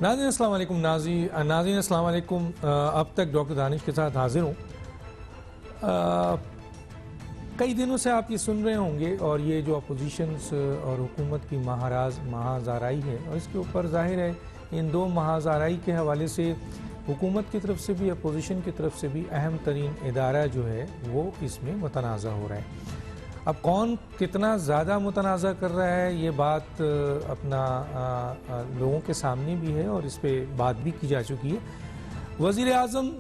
ناظرین السلام علیکم. ناظرین السلام علیکم. اب تک ڈاکٹر دانش کے ساتھ حاضر ہوں. کئی دنوں سے آپ یہ سن رہے ہوں گے اور یہ جو اپوزیشنز اور حکومت کی محاذ آرائی ہے، اور اس کے اوپر ظاہر ہے ان دو محاذ آرائی کے حوالے سے حکومت کی طرف سے بھی اپوزیشن کی طرف سے بھی اہم ترین ادارہ جو ہے وہ اس میں متنازع ہو رہا ہے. اب کون کتنا زیادہ متنازع کر رہا ہے یہ بات اپنا لوگوں کے سامنے بھی ہے اور اس پہ بات بھی کی جا چکی ہے. وزیر اعظم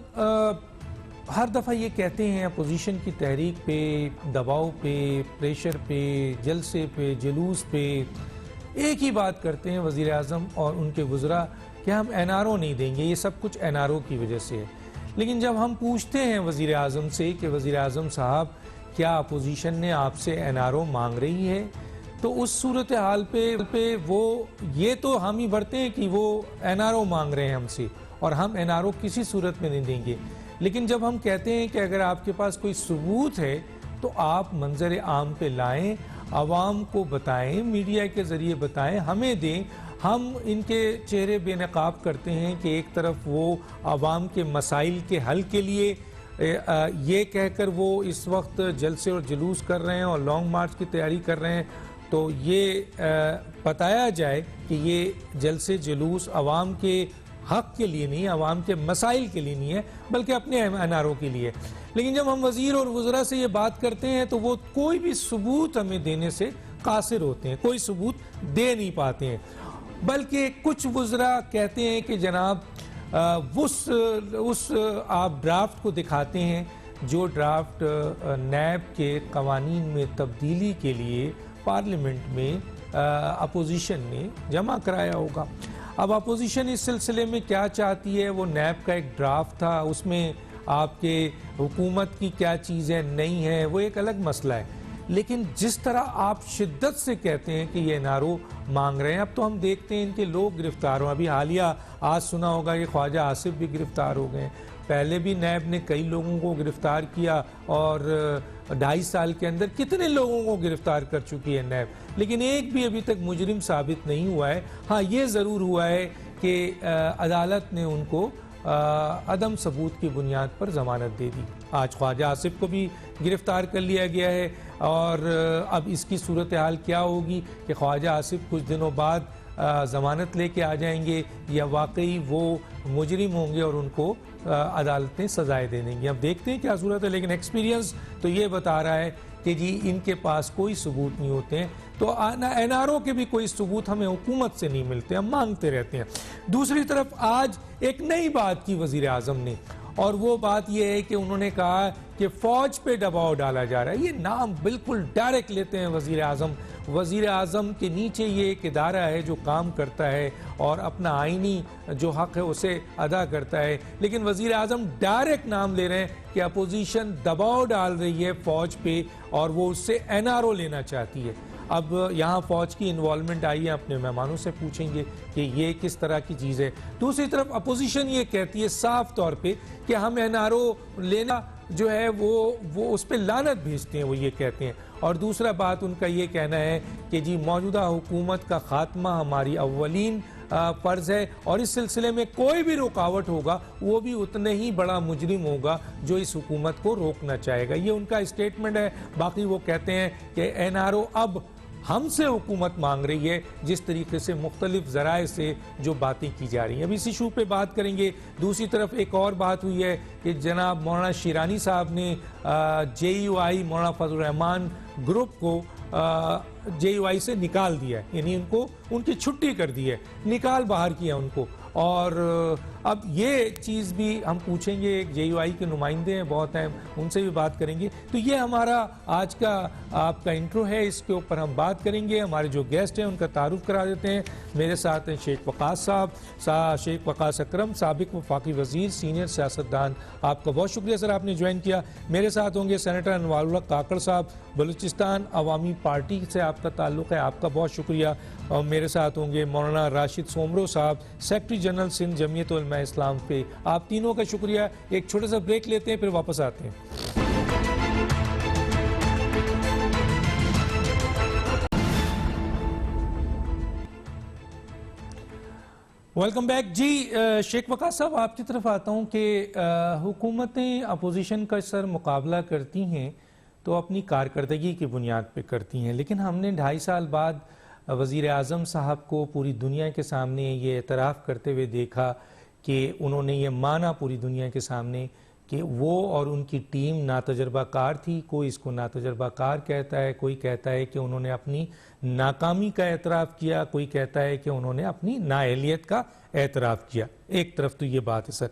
ہر دفعہ یہ کہتے ہیں اپوزیشن کی تحریک پہ، دباؤ پہ، پریشر پہ، جلسے پہ، جلوس پہ ایک ہی بات کرتے ہیں وزیر اعظم اور ان کے وزراء کہ ہم این آر او نہیں دیں گے، یہ سب کچھ این آر او کی وجہ سے ہے. لیکن جب ہم پوچھتے ہیں وزیر اعظم سے کہ وزیر اعظم صاحب کیا اپوزیشن نے آپ سے این آر او مانگ رہی ہے، تو اس صورتحال پہ وہ یہ تو ہم ہی بھرتے ہیں کہ وہ این آر او مانگ رہے ہیں ہم سے اور ہم این آر او کسی صورت میں نہیں دیں گے. لیکن جب ہم کہتے ہیں کہ اگر آپ کے پاس کوئی ثبوت ہے تو آپ منظر عام پہ لائیں، عوام کو بتائیں، میڈیا کے ذریعے بتائیں، ہمیں دیں. ہم ان کے چہرے بے نقاب کرتے ہیں کہ ایک طرف وہ عوام کے مسائل کے حل کے لیے یہ کہہ کر وہ اس وقت جلسے اور جلوس کر رہے ہیں اور لانگ مارچ کی تیاری کر رہے ہیں، تو یہ بتایا جائے کہ یہ جلسے جلوس عوام کے حق کے لیے نہیں، عوام کے مسائل کے لیے نہیں ہے، بلکہ اپنے این آر او کے لیے. لیکن جب ہم وزیر اور وزراء سے یہ بات کرتے ہیں تو وہ کوئی بھی ثبوت ہمیں دینے سے قاصر ہوتے ہیں، کوئی ثبوت دے نہیں پاتے ہیں. بلکہ کچھ وزراء کہتے ہیں کہ جناب اس آپ ڈرافٹ کو دکھاتے ہیں جو ڈرافٹ نیب کے قوانین میں تبدیلی کے لیے پارلیمنٹ میں اپوزیشن نے جمع کرایا ہوگا. اب اپوزیشن اس سلسلے میں کیا چاہتی ہے، وہ نیب کا ایک ڈرافٹ تھا، اس میں آپ کے حکومت کی کیا چیزیں نہیں ہیں وہ ایک الگ مسئلہ ہے. لیکن جس طرح آپ شدت سے کہتے ہیں کہ یہ این آر او مانگ رہے ہیں، اب تو ہم دیکھتے ہیں ان کے لوگ گرفتار ہوں. ابھی حالیہ آج سنا ہوگا کہ خواجہ آصف بھی گرفتار ہو گئے ہیں. پہلے بھی نیب نے کئی لوگوں کو گرفتار کیا اور 2.5 سال کے اندر کتنے لوگوں کو گرفتار کر چکی ہے نیب، لیکن ایک بھی ابھی تک مجرم ثابت نہیں ہوا ہے. ہاں یہ ضرور ہوا ہے کہ عدالت نے ان کو عدم ثبوت کی بنیاد پر ضمانت دے دی. آج خواجہ آصف کو بھی گرفتار کر لیا گیا ہے اور اب اس کی صورتحال کیا ہوگی کہ خواجہ آصف کچھ دنوں بعد ضمانت لے کے آ جائیں گے یا واقعی وہ مجرم ہوں گے اور ان کو عدالتیں سزائیں دے دیں گی. اب دیکھتے ہیں کیا صورت ہے، لیکن ایکسپیرینس تو یہ بتا رہا ہے کہ جی ان کے پاس کوئی ثبوت نہیں ہوتے ہیں. تو این آر او کے بھی کوئی ثبوت ہمیں حکومت سے نہیں ملتے، ہم مانگتے رہتے ہیں. دوسری طرف آج ایک نئی بات کی وزیر اعظم نے، اور وہ بات یہ ہے کہ انہوں نے کہا کہ فوج پہ دباؤ ڈالا جا رہا ہے. یہ نام بالکل ڈائریکٹ لیتے ہیں وزیر اعظم. وزیر اعظم کے نیچے یہ ایک ادارہ ہے جو کام کرتا ہے اور اپنا آئینی جو حق ہے اسے ادا کرتا ہے، لیکن وزیر اعظم ڈائریکٹ نام لے رہے ہیں کہ اپوزیشن دباؤ ڈال رہی ہے فوج پہ اور وہ اس سے این آر او لینا چاہتی ہے. اب یہاں فوج کی انوالومنٹ آئی ہے، اپنے مہمانوں سے پوچھیں گے کہ یہ کس طرح کی چیز ہے. دوسری طرف اپوزیشن یہ کہتی ہے صاف طور پہ کہ ہم این آر او لینا جو ہے وہ اس پہ لعنت بھیجتے ہیں، وہ یہ کہتے ہیں. اور دوسرا بات ان کا یہ کہنا ہے کہ جی موجودہ حکومت کا خاتمہ ہماری اولین فرض ہے اور اس سلسلے میں کوئی بھی رکاوٹ ہوگا وہ بھی اتنا ہی بڑا مجرم ہوگا جو اس حکومت کو روکنا چاہے گا. یہ ان کا اسٹیٹمنٹ ہے. باقی وہ کہتے ہیں کہ این آر او اب ہم سے حکومت مانگ رہی ہے، جس طریقے سے مختلف ذرائع سے جو باتیں کی جا رہی ہیں. اب اس ایشو پہ بات کریں گے. دوسری طرف ایک اور بات ہوئی ہے کہ جناب مولانا شیرانی صاحب نے جے you I Maulana Fazal Rahman group کو جے یو آئی سے نکال دیا ہے، یعنی ان کی چھٹی کر دی ہے، نکال باہر کیا ان کو. اور اب یہ چیز بھی ہم پوچھیں گے، ایک جے یو آئی کے نمائندے ہیں بہت اہم، ان سے بھی بات کریں گے. تو یہ ہمارا آج کا آپ کا انٹرو ہے، اس کے اوپر ہم بات کریں گے. ہمارے جو گیسٹ ہیں ان کا تعارف کرا دیتے ہیں. میرے ساتھ ہیں شیخ وقاص صاحب، شیخ وقاص اکرم، سابق وفاقی وزیر، سینئر سیاستدان. آپ کا بہت شکریہ سر، آپ نے جوائن کیا. میرے ساتھ ہوں گے سینیٹر انوار الحق کاکڑ صاحب، بلوچستان عوامی پارٹی سے آپ کا تعلق ہے، آپ کا بہت شکریہ. اور میرے ساتھ ہوں گے مولانا راشد سومرو صاحب، سیکرٹری جنرل سندھ جمعیت علماء اسلام پہ. آپ تینوں کا شکریہ. ایک چھوٹا سا بریک لیتے ہیں پھر واپس آتے ہیں. ویلکم بیک جی. شیخ وقار صاحب آپ کی طرف آتا ہوں کہ حکومتیں اپوزیشن کا سر مقابلہ کرتی ہیں تو اپنی کارکردگی کی بنیاد پہ کرتی ہیں، لیکن ہم نے 2.5 سال بعد وزیر اعظم صاحب کو پوری دنیا کے سامنے یہ اعتراف کرتے ہوئے دیکھا کہ انہوں نے یہ مانا پوری دنیا کے سامنے کہ وہ اور ان کی ٹیم ناتجربہ کار تھی. کوئی اس کو ناتجربہ کار کہتا ہے، کوئی کہتا ہے کہ انہوں نے اپنی ناکامی کا اعتراف کیا، کوئی کہتا ہے کہ انہوں نے اپنی نااہلیت کا اعتراف کیا. ایک طرف تو یہ بات ہے سر.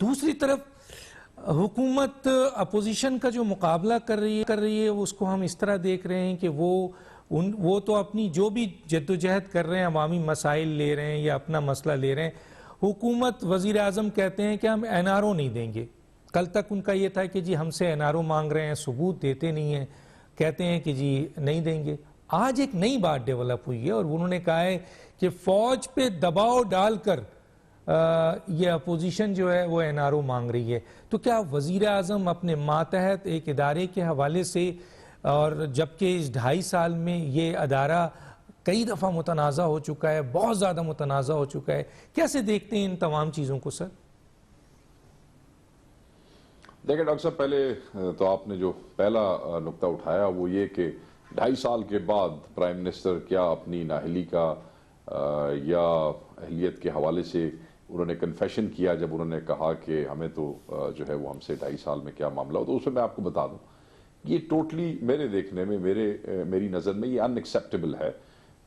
دوسری طرف حکومت اپوزیشن کا جو مقابلہ کر رہی ہے اس کو ہم اس طرح دیکھ رہے ہیں کہ وہ تو اپنی جو بھی جدوجہد کر رہے ہیں، عوامی مسائل لے رہے ہیں یا اپنا مسئلہ لے رہے ہیں. حکومت وزیر اعظم کہتے ہیں کہ ہم NRO نہیں دیں گے. کل تک ان کا یہ تھا کہ جی ہم سے NRO مانگ رہے ہیں، ثبوت دیتے نہیں ہیں، کہتے ہیں کہ جی نہیں دیں گے. آج ایک نئی بات ڈیولپ ہوئی ہے اور انہوں نے کہا ہے کہ فوج پہ دباؤ ڈال کر یہ اپوزیشن جو ہے وہ NRO مانگ رہی ہے. تو کیا وزیر اعظم اپنے ماتحت ایک ادارے کے حوالے سے، اور جبکہ اس 2.5 سال میں یہ ادارہ کئی دفعہ متنازع ہو چکا ہے، بہت زیادہ متنازع ہو چکا ہے، کیسے دیکھتے ہیں ان تمام چیزوں کو سر؟ دیکھیں ڈاکٹر صاحب، پہلے تو آپ نے جو پہلا نقطہ اٹھایا وہ یہ کہ 2.5 سال کے بعد پرائم منسٹر کیا اپنی نااہلی کا یا اہلیت کے حوالے سے انہوں نے کنفیشن کیا جب انہوں نے کہا کہ ہمیں تو جو ہے وہ ہم سے 2.5 سال میں کیا معاملہ ہو. تو اس میں آپ کو بتا دوں یہ ٹوٹلی میرے دیکھنے میں میری نظر میں یہ ان ایکسیپٹیبل ہے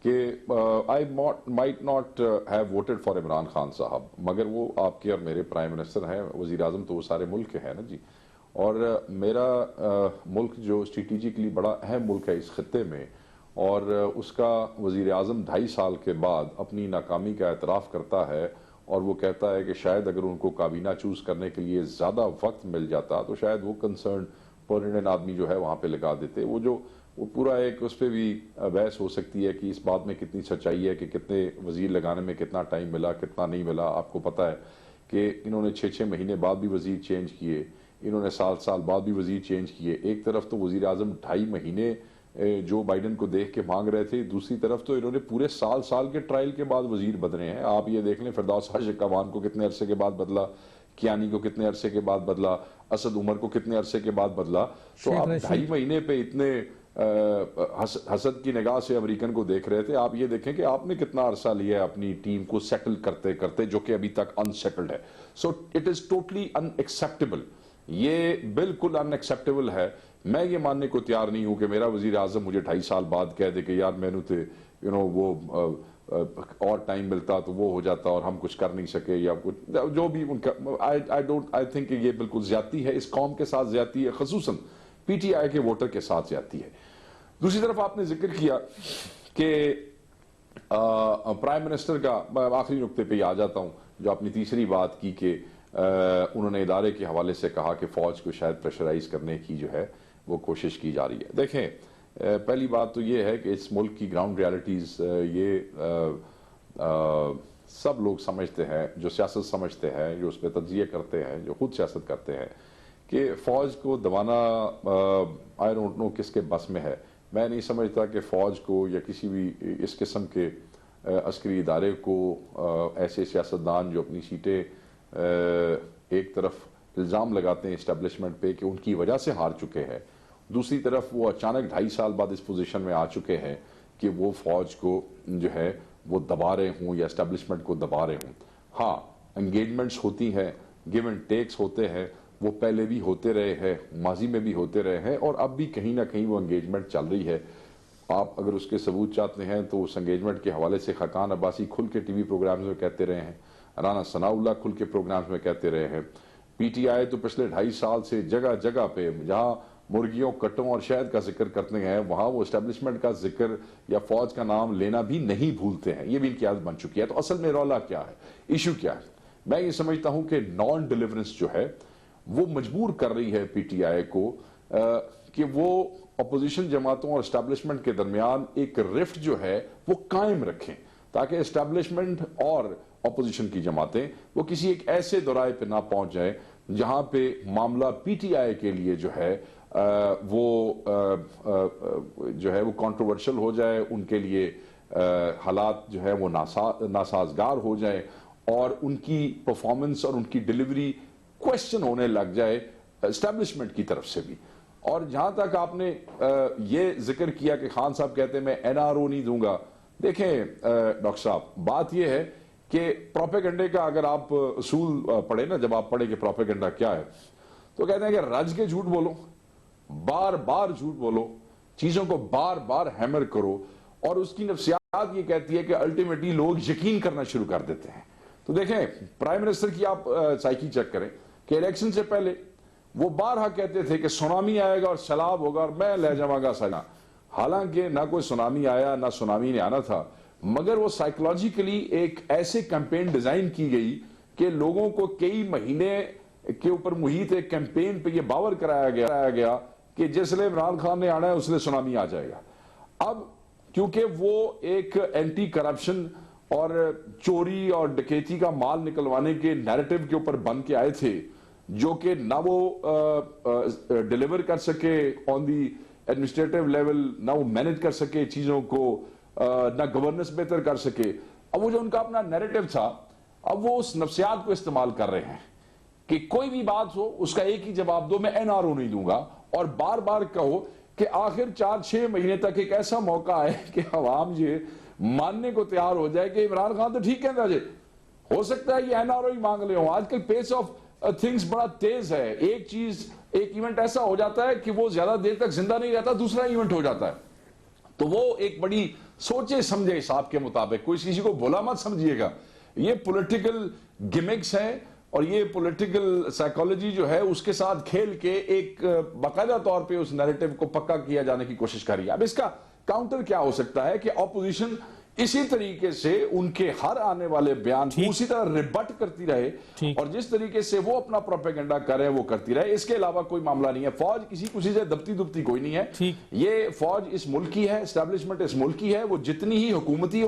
کہ I might not have voted for Imran Khan صاحب، مگر وہ آپ کے اور میرے پرائم منسٹر ہیں، وزیر اعظم تو وہ سارے ملک کے ہیں نا جی. اور میرا ملک جو اسٹریٹجکلی بڑا اہم ملک ہے اس خطے میں، اور اس کا وزیر اعظم 2.5 سال کے بعد اپنی ناکامی کا اعتراف کرتا ہے اور وہ کہتا ہے کہ شاید اگر ان کو کابینہ چوز کرنے کے لیے زیادہ وقت مل جاتا تو شاید وہ کنسرن پرماننٹ آدمی جو ہے وہاں پہ لگا دیتے. وہ پورا ایک اس پہ بھی بحث ہو سکتی ہے کہ اس بات میں کتنی سچائی ہے کہ کتنے وزیر لگانے میں کتنا ٹائم ملا کتنا نہیں ملا. آپ کو پتہ ہے کہ انہوں نے 6 مہینے بعد بھی وزیر چینج کیے، انہوں نے سال بعد بھی وزیر چینج کیے. ایک طرف تو وزیر اعظم 2.5 مہینے جو بائیڈن کو دیکھ کے مانگ رہے تھے، دوسری طرف تو انہوں نے پورے سال کے ٹرائل کے بعد وزیر بدلے ہیں. آپ یہ دیکھ لیں فردوس عاشق اعوان کو کتنے عرصے کے بعد بدلا، کیانی کو کتنے عرصے کے بعد بدلا، اسد عمر کو کتنے عرصے کے بعد بدلا. تو آپ 2.5 مہینے پہ اتنے حسد کی نگاہ سے امریکن کو دیکھ رہے تھے. آپ یہ دیکھیں کہ آپ نے کتنا عرصہ لیا ہے اپنی ٹیم کو سیٹل کرتے کرتے، جو کہ ابھی تک انسیٹلڈ ہے. So it is totally in acceptable, یہ بالکل ان ایکسیپٹیبل ہے. میں یہ ماننے کو تیار نہیں ہوں کہ میرا وزیر اعظم مجھے 2.5 سال بعد کہہ دے کہ یار میں نے وہ اور ٹائم ملتا تو وہ ہو جاتا اور ہم کچھ کر نہیں سکے یا کچھ جو بھی ان کا. آئی تھنک کہ یہ بالکل زیادتی ہے، اس قوم کے ساتھ زیادتی ہے، خصوصاً پی ٹی آئی کے ووٹر کے ساتھ زیادتی ہے. دوسری طرف آپ نے ذکر کیا کہ پرائم منسٹر کا، آخری نقطے پہ آ جاتا ہوں جو اپنی تیسری بات کی کہ انہوں نے ادارے کے حوالے سے کہا کہ فوج کو شاید پریشرائز کرنے کی جو ہے وہ کوشش کی جا رہی ہے. دیکھیں پہلی بات تو یہ ہے کہ اس ملک کی گراؤنڈ ریالٹیز یہ سب لوگ سمجھتے ہیں، جو سیاست سمجھتے ہیں، جو اس پہ تجزیہ کرتے ہیں، جو خود سیاست کرتے ہیں، کہ فوج کو دبانا آئی ڈونٹ نو کس کے بس میں ہے. میں نہیں سمجھتا کہ فوج کو یا کسی بھی اس قسم کے عسکری ادارے کو ایسے سیاستدان جو اپنی سیٹیں ایک طرف الزام لگاتے ہیں اسٹیبلشمنٹ پہ کہ ان کی وجہ سے ہار چکے ہیں، دوسری طرف وہ اچانک 2.5 سال بعد اس پوزیشن میں آ چکے ہیں کہ وہ فوج کو جو ہے وہ دبا رہے ہوں یا اسٹیبلشمنٹ کو دبا رہے ہوں. ہاں انگیجمنٹس ہوتی ہیں، گیو اینڈ ٹیکس ہوتے ہیں، وہ پہلے بھی ہوتے رہے ہیں، ماضی میں بھی ہوتے رہے ہیں، اور اب بھی کہیں نہ کہیں وہ انگیجمنٹ چل رہی ہے. آپ اگر اس کے ثبوت چاہتے ہیں تو اس انگیجمنٹ کے حوالے سے خاقان عباسی کھل کے ٹی وی پروگرامز میں کہتے رہے ہیں، رانا ثناء اللہ کھل کے پروگرامز میں کہتے رہے ہیں. پی ٹی آئی تو پچھلے 2.5 سال سے جگہ جگہ پہ جہاں مرغیوں، کٹوں اور شہد کا ذکر کرتے ہیں وہاں وہ اسٹیبلشمنٹ کا ذکر یا فوج کا نام لینا بھی نہیں بھولتے ہیں. یہ بھی ان کی عادت بن چکی ہے. تو اصل میں رولا کیا ہے، ایشو کیا ہے؟ میں یہ سمجھتا ہوں کہ نان ڈیلیورنس جو ہے وہ مجبور کر رہی ہے پی ٹی آئی کو کہ وہ اپوزیشن جماعتوں اور اسٹیبلشمنٹ کے درمیان ایک رفٹ جو ہے وہ قائم رکھیں، تاکہ اسٹیبلشمنٹ اور اپوزیشن کی جماعتیں وہ کسی ایک ایسے دورائے پہ نہ پہنچ جائیں جہاں پہ معاملہ پی ٹی آئی کے لیے جو ہے وہ کنٹروورشل ہو جائے، ان کے لیے حالات جو ہے وہ ناسازگار ہو جائیں اور ان کی پرفارمنس اور ان کی ڈیلیوری کوشچن ہونے لگ جائے اسٹیبلشمنٹ کی طرف سے بھی. اور جہاں تک آپ نے یہ ذکر کیا کہ خان صاحب کہتے ہیں میں NRO نہیں دوں گا, دیکھیں ڈاکٹر صاحب بات یہ ہے کہ پروپیگنڈے کا اگر آپ اصول پڑھیں نا, جب آپ پڑھیں کہ پروپیگنڈا کیا ہے تو کہتے ہیں کہ رج کے جھوٹ بولو, بار بار جھوٹ بولو, چیزوں کو بار بار ہیمر کرو, اور اس کی نفسیات یہ کہتی ہے کہ الٹیمیٹلی لوگ یقین کرنا شروع کر دیتے ہیں. تو دیکھیں پرائم منسٹر کی آپ سائیکی چیک کریں کہ الیکشن سے پہلے وہ بارہا کہتے تھے کہ سونامی آئے گا اور سیلاب ہوگا اور میں لے جاؤں گا سنا, حالانکہ نہ کوئی سونامی آیا نہ سونامی نے آنا تھا, مگر وہ سائیکولوجیکلی ایک ایسے کیمپین ڈیزائن کی گئی کہ لوگوں کو کئی مہینے کے اوپر محیط ایک کیمپین پہ یہ باور کرایا گیا کہ جس لئے عمران خان نے آنا ہے اس لئے سونامی آ جائے گا. اب کیونکہ وہ ایک اینٹی کرپشن اور چوری اور ڈکیتی کا مال نکلوانے کے نیریٹو کے اوپر بن کے آئے تھے, جو کہ نہ وہ ڈیلیور کر سکے آن دی ایڈمنسٹریٹو لیول, نہ وہ مینج کر سکے چیزوں کو, نہ گورننس بہتر کر سکے. اب وہ جو ان کا اپنا نیریٹو تھا, اب وہ اس نفسیات کو استعمال کر رہے ہیں کہ کوئی بھی بات ہو اس کا ایک ہی جواب دو, میں NRO نہیں دوں گا, اور بار بار کہو کہ آخر 4-6 مہینے تک ایک ایسا موقع آئے کہ عوام یہ ماننے کو تیار ہو جائے کہ عمران خان تو ٹھیک کہتا ہے, ہو سکتا ہے یہ NRO ہی مانگ لے ہوں. آج کل پیس آف تھنگز بڑا تیز ہے, ایک چیز ایک ایونٹ ایسا ہو جاتا ہے کہ وہ زیادہ دیر تک زندہ نہیں رہتا, دوسرا ایونٹ ہو جاتا ہے. تو وہ ایک بڑی سوچے سمجھے حساب کے مطابق, کوئی کسی کو بھولا مت سمجھیے گا, یہ پولیٹیکل گیمکس ہیں اور یہ پولیٹیکل سائیکالوجی جو ہے اس کے ساتھ کھیل کے ایک باقاعدہ طور پہ اس نیریٹو کو پکا کیا جانے کی کوشش کر رہی ہے. اب اس کا کاؤنٹر کیا ہو سکتا ہے کہ اپوزیشن اسی طریقے سے ان کے ہر آنے والے بیان کو اسی طرح ریبٹ کرتی رہے, اور جس طریقے سے وہ اپنا پروپیگنڈا کرے وہ کرتی رہے. اس کے علاوہ کوئی معاملہ نہیں ہے. فوج کسی سے دبتی کوئی نہیں ہے. یہ فوج اس ملک کی ہے, اسٹیبلشمنٹ اس ملک کی ہے, وہ جتنی ہی حکومتی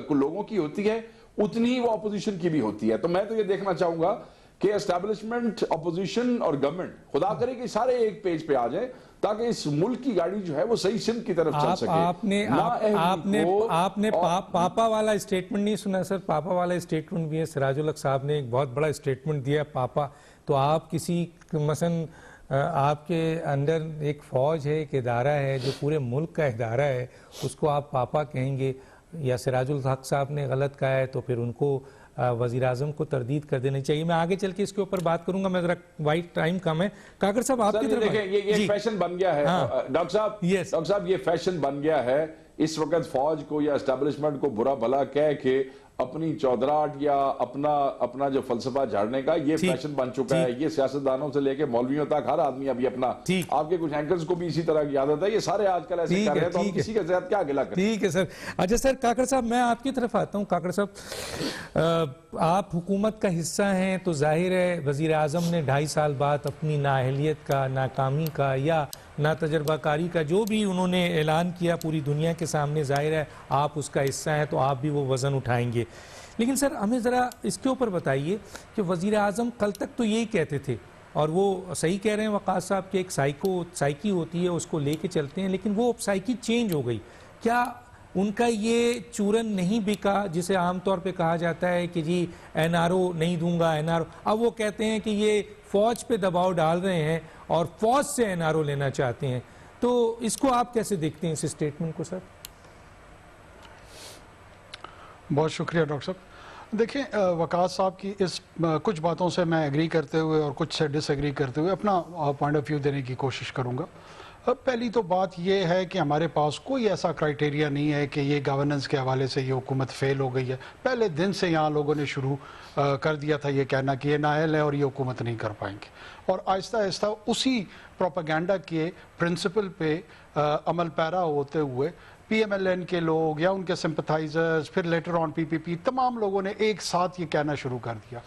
لوگوں کی ہوتی ہے اتنی ہی وہ اپوزیشن کی بھی ہوتی ہے. تو میں تو یہ دیکھنا چاہوں گا کہ اسٹیبلشمنٹ, اپوزیشن اور گورنمنٹ خدا کرے کہ سارے ایک پیج پہ آ جائیں تاکہ اس ملک کی گاڑی جو ہے وہ صحیح سمت کی طرف چل سکے. آپ نے پاپا والا اسٹیٹمنٹ نہیں سنا سر؟ پاپا والا اسٹیٹمنٹ بھی ہے. سراج الحق صاحب نے ایک بہت بڑا اسٹیٹمنٹ دیا پاپا. تو آپ کسی مثلا آپ کے اندر ایک فوج ہے, ایک ادارہ ہے جو پورے ملک کا ادارہ ہے, اس کو آپ پاپا کہیں گے؟ یا سراج الحق صاحب نے غلط کہا ہے تو پھر ان کو وزیر اعظم کو تردید کر دینی چاہیے. میں آگے چل کے اس کے اوپر بات کروں گا, میں ذرا وائٹ ٹائم کم ہے. کاکڑ صاحب آپ کی طرف دیکھیں, یہ فیشن بن گیا ہے ڈاکٹر صاحب, یہ فیشن بن گیا ہے اس وقت فوج کو یا اسٹیبلشمنٹ کو برا بھلا کہہ کے اپنی چودراہٹ یا اپنا جو فلسفہ جھاڑنے کا یہ فیشن بن چکا ہے. یہ سیاستدانوں سے لے کے مولویوں تک ہر آدمی ابھی اپنا, آپ کے کچھ اینکرز کو بھی اسی طرح کی عادت ہے, یہ سارے آج کل ایسے کر رہے ہیں, تو ہم کسی کے زیادہ کیا گلا کریں. ٹھیک ہے سر. اچھا سر کاکڑ صاحب میں آپ کی طرف آتا ہوں. کاکڑ صاحب آپ حکومت کا حصہ ہیں, تو ظاہر ہے وزیر اعظم نے 2.5 سال بعد اپنی نااہلیت کا, ناکامی کا یا نا تجربہ کاری کا جو بھی انہوں نے اعلان کیا پوری دنیا کے سامنے, ظاہر ہے آپ اس کا حصہ ہیں تو آپ بھی وہ وزن اٹھائیں گے. لیکن سر ہمیں ذرا اس کے اوپر بتائیے کہ وزیر اعظم کل تک تو یہی کہتے تھے, اور وہ صحیح کہہ رہے ہیں وقاص صاحب کہ ایک سائیکی ہوتی ہے, اس کو لے کے چلتے ہیں, لیکن وہ سائیکی چینج ہو گئی. کیا ان کا یہ چورن نہیں بکا جسے عام طور پہ کہا جاتا ہے کہ جی NRO نہیں دوں گا NRO؟ اب وہ کہتے ہیں کہ یہ فوج پہ دباؤ ڈال رہے ہیں اور فوج سے NRO لینا چاہتے ہیں. تو اس کو آپ کیسے دیکھتے ہیں اس اسٹیٹمنٹ کو سر؟ بہت شکریہ ڈاکٹر صاحب. دیکھیں وقاص صاحب کی اس کچھ باتوں سے میں ایگری کرتے ہوئے اور کچھ سے ڈس ایگری کرتے ہوئے اپنا پوائنٹ آف ویو دینے کی کوشش کروں گا. پہلی تو بات یہ ہے کہ ہمارے پاس کوئی ایسا کرائٹیریا نہیں ہے کہ یہ گورننس کے حوالے سے یہ حکومت فیل ہو گئی ہے. پہلے دن سے یہاں لوگوں نے شروع کر دیا تھا یہ کہنا کہ یہ نااہل ہے اور یہ حکومت نہیں کر پائیں گے, اور آہستہ آہستہ اسی پروپیگنڈا کے پرنسپل پہ عمل پیرا ہوتے ہوئے PMLN کے لوگ یا ان کے سمپتھائزرز, پھر لیٹر آن PPP, تمام لوگوں نے ایک ساتھ یہ کہنا شروع کر دیا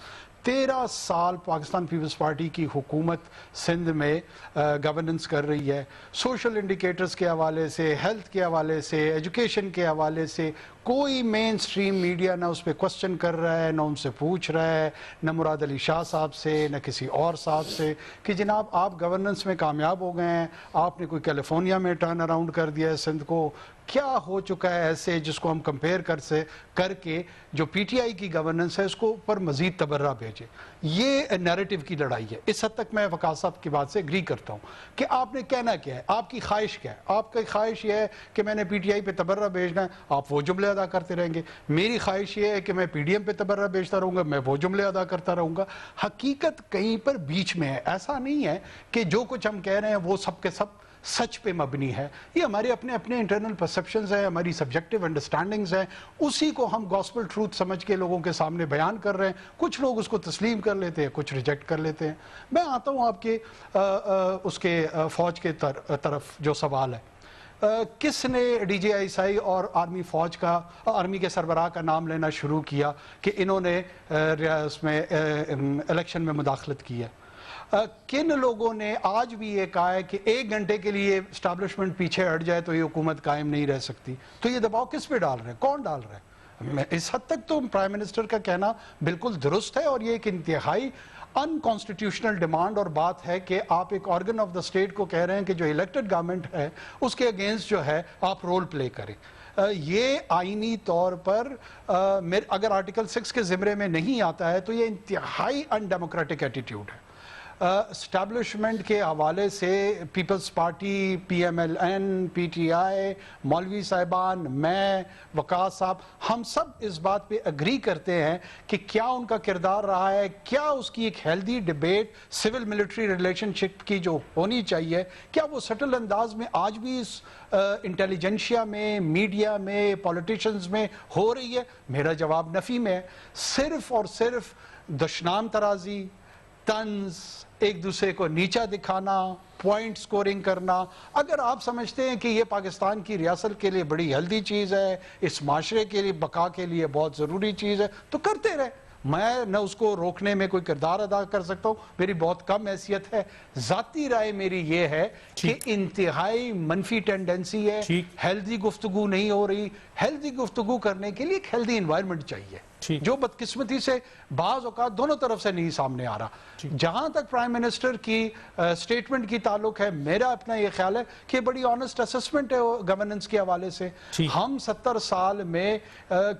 13 سال پاکستان پیپلز پارٹی کی حکومت سندھ میں گورننس کر رہی ہے. سوشل انڈیکیٹرز کے حوالے سے, ہیلتھ کے حوالے سے, ایجوکیشن کے حوالے سے کوئی مین سٹریم میڈیا نہ اس پہ کوسچن کر رہا ہے، نہ ان سے پوچھ رہا ہے، نہ مراد علی شاہ صاحب سے، نہ کسی اور صاحب سے کہ جناب آپ گورننس میں کامیاب ہو گئے ہیں، آپ نے کوئی کیلیفورنیا میں ٹرن اراؤنڈ کر دیا ہے سندھ کو، کیا ہو چکا ہے ایسے جس کو ہم کمپیئر کر کے جو پی ٹی آئی کی گورننس ہے اس کو پر مزید تبرہ بھیجے. یہ نیریٹو کی لڑائی ہے. اس حد تک میں وقاص صاحب کی بات سے ایگری کرتا ہوں کہ آپ نے کہنا کیا ہے، آپ کی خواہش کیا ہے. آپ کی خواہش یہ ہے کہ میں نے پی ٹی آئی پہ تبرہ بھیجنا ہے، آپ وہ جملے ادا کرتے رہیں گے. میری خواہش یہ ہے کہ میں پی ڈی ایم پہ تبرہ بھیجتا رہوں گا، میں وہ جملے ادا کرتا رہوں گا. حقیقت کہیں پر بیچ میں ہے. ایسا نہیں ہے کہ جو کچھ ہم کہہ رہے ہیں وہ سب کے سب سچ پہ مبنی ہے. یہ ہمارے اپنے انٹرنل پرسپشنز ہیں، ہماری سبجیکٹیو انڈرسٹینڈنگز ہیں، اسی کو ہم گاسپل ٹروتھ سمجھ کے لوگوں کے سامنے بیان کر رہے ہیں. کچھ لوگ اس کو تسلیم کر لیتے ہیں، کچھ ریجیکٹ کر لیتے ہیں. میں آتا ہوں آپ کے اس کے فوج کے طرف جو سوال ہے. کس نے D J I S I اور آرمی کے سربراہ کا نام لینا شروع کیا کہ انہوں نے اس میں الیکشن میں مداخلت کی ہے؟ کن لوگوں نے آج بھی یہ کہا ہے کہ 1 گھنٹے کے لیے اسٹیبلشمنٹ پیچھے ہٹ جائے تو یہ حکومت قائم نہیں رہ سکتی؟ تو یہ دباؤ کس پہ ڈال رہے ہیں؟ کون ڈال رہا ہے؟ اس حد تک تو پرائم منسٹر کا کہنا بالکل درست ہے، اور یہ ایک انتہائی انکانسٹیٹیوشنل ڈیمانڈ اور بات ہے کہ آپ ایک آرگن آف دا اسٹیٹ کو کہہ رہے ہیں کہ جو الیکٹڈ گورنمنٹ ہے اس کے اگینسٹ جو ہے آپ رول پلے کریں. یہ آئینی طور پر اگر آرٹیکل 6 کے زمرے میں نہیں آتا ہے تو یہ انتہائی ان ڈیموکریٹک ایٹیٹیوڈ ہے. اسٹیبلشمنٹ کے حوالے سے Peoples Party, P M L N, P T I, مولوی صاحبان، میں، وقاص صاحب، ہم سب اس بات پہ اگری کرتے ہیں کہ کیا ان کا کردار رہا ہے، کیا اس کی ایک healthy debate civil military relationship کی جو ہونی چاہیے، کیا وہ سٹل انداز میں آج بھی اس انٹیلیجنشیا میں، میڈیا میں، پولیٹیشنز میں ہو رہی ہے؟ میرا جواب نفی میں ہے. صرف اور صرف دشنام ترازی، طنز، ایک دوسرے کو نیچا دکھانا، پوائنٹ سکورنگ کرنا. اگر آپ سمجھتے ہیں کہ یہ پاکستان کی ریاست کے لیے بڑی ہیلدی چیز ہے، اس معاشرے کے لیے بقا کے لیے بہت ضروری چیز ہے، تو کرتے رہے. میں نہ اس کو روکنے میں کوئی کردار ادا کر سکتا ہوں، میری بہت کم حیثیت ہے. ذاتی رائے میری یہ ہے کہ انتہائی منفی ٹینڈنسی ہے، ہیلدی گفتگو نہیں ہو رہی. ہیلدی گفتگو کرنے کے لیے ایک ہیلدی انوائرمنٹ چاہیے، جو بدقسمتی سے بعض اوقات دونوں طرف سے نہیں سامنے آ رہا. جہاں تک پرائم منسٹر کی سٹیٹمنٹ کی تعلق ہے، میرا اپنا یہ خیال ہے کہ بڑی آنسٹ اسسمنٹ ہے گورننس کے حوالے سے. ہم 70 سال میں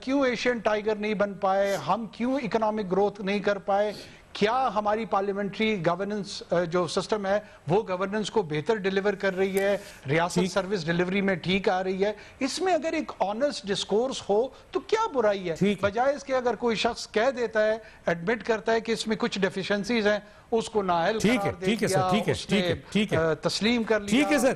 کیوں ایشین ٹائیگر نہیں بن پائے، ہم کیوں اکنامک گروتھ نہیں کر پائے؟ کیا ہماری پارلیمنٹری گورننس جو سسٹم ہے وہ گورننس کو بہتر ڈیلیور کر رہی ہے؟ ریاست سروس ڈیلیوری میں ٹھیک آ رہی ہے؟ اس میں اگر ایک آنسٹ ڈسکورس ہو تو کیا برائی ہے؟ بجائے اس کے اگر کوئی شخص کہہ دیتا ہے، ایڈمٹ کرتا ہے کہ اس میں کچھ ڈیفیشنسیز ہیں، اس کو نااہل قرار دے دیا، اس نے تسلیم کر لیا. ٹھیک ہے سر،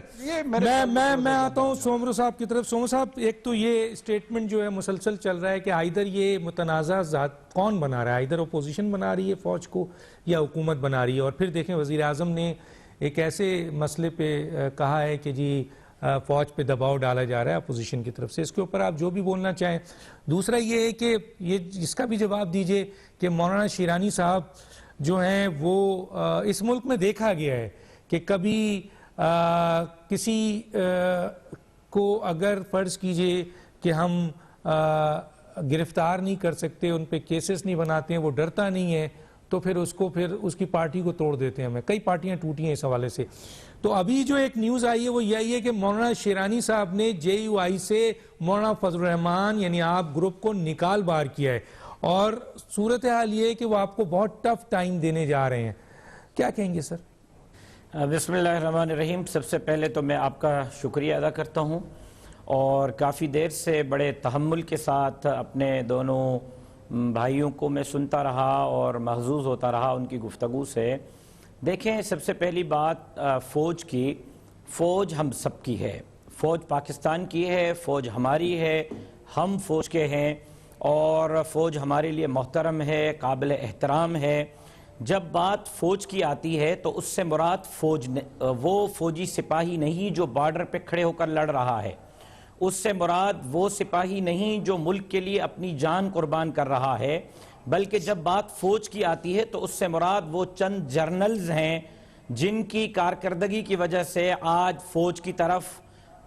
میں آتا ہوں سومرو صاحب کی طرف. سومرو صاحب، ایک تو یہ سٹیٹمنٹ جو ہے مسلسل چل رہا ہے کہ آئیدر یہ متنازع ذات کون بنا رہا ہے، آئیدر اپوزیشن بنا رہی ہے فوج کو یا حکومت بنا رہی ہے. اور پھر دیکھیں وزیر اعظم نے ایک ایسے مسئلے پہ کہا ہے کہ جی فوج پہ دباؤ ڈالا جا رہا ہے اپوزیشن کی طرف سے. اس کے اوپر آپ جو بھی بولنا چاہیں. دوسرا یہ ہے کہ یہ اس کا بھی جواب دیجئے کہ مولانا شیرانی صاحب جو ہیں وہ اس ملک میں دیکھا گیا ہے کہ کبھی کسی کو اگر فرض کیجئے کہ ہم گرفتار نہیں کر سکتے، ان پہ کیسز نہیں بناتے ہیں، وہ ڈرتا نہیں ہے، تو پھر اس کی پارٹی کو توڑ دیتے ہیں. ہمیں کئی پارٹیاں ٹوٹی ہیں اس حوالے سے. تو ابھی جو ایک نیوز آئی ہے وہ یہی ہے کہ مولانا شیرانی صاحب نے جے یو آئی سے مولانا فضل الرحمان یعنی آپ گروپ کو نکال بار کیا ہے، اور صورتحال یہ ہے کہ وہ آپ کو بہت ٹف ٹائم دینے جا رہے ہیں. کیا کہیں گے سر؟ بسم اللہ الرحمن الرحیم. سب سے پہلے تو میں آپ کا شکریہ ادا کرتا ہوں، اور کافی دیر سے بڑے تحمل کے ساتھ اپنے دونوں بھائیوں کو میں سنتا رہا اور محظوظ ہوتا رہا ان کی گفتگو سے. دیکھیں، سب سے پہلی بات فوج کی. فوج ہم سب کی ہے، فوج پاکستان کی ہے، فوج ہماری ہے، ہم فوج کے ہیں، اور فوج ہمارے لیے محترم ہے، قابل احترام ہے. جب بات فوج کی آتی ہے تو اس سے مراد وہ فوجی سپاہی نہیں جو بارڈر پہ کھڑے ہو کر لڑ رہا ہے. اس سے مراد وہ سپاہی نہیں جو ملک کے لیے اپنی جان قربان کر رہا ہے، بلکہ جب بات فوج کی آتی ہے تو اس سے مراد وہ چند جرنلز ہیں جن کی کارکردگی کی وجہ سے آج فوج کی طرف،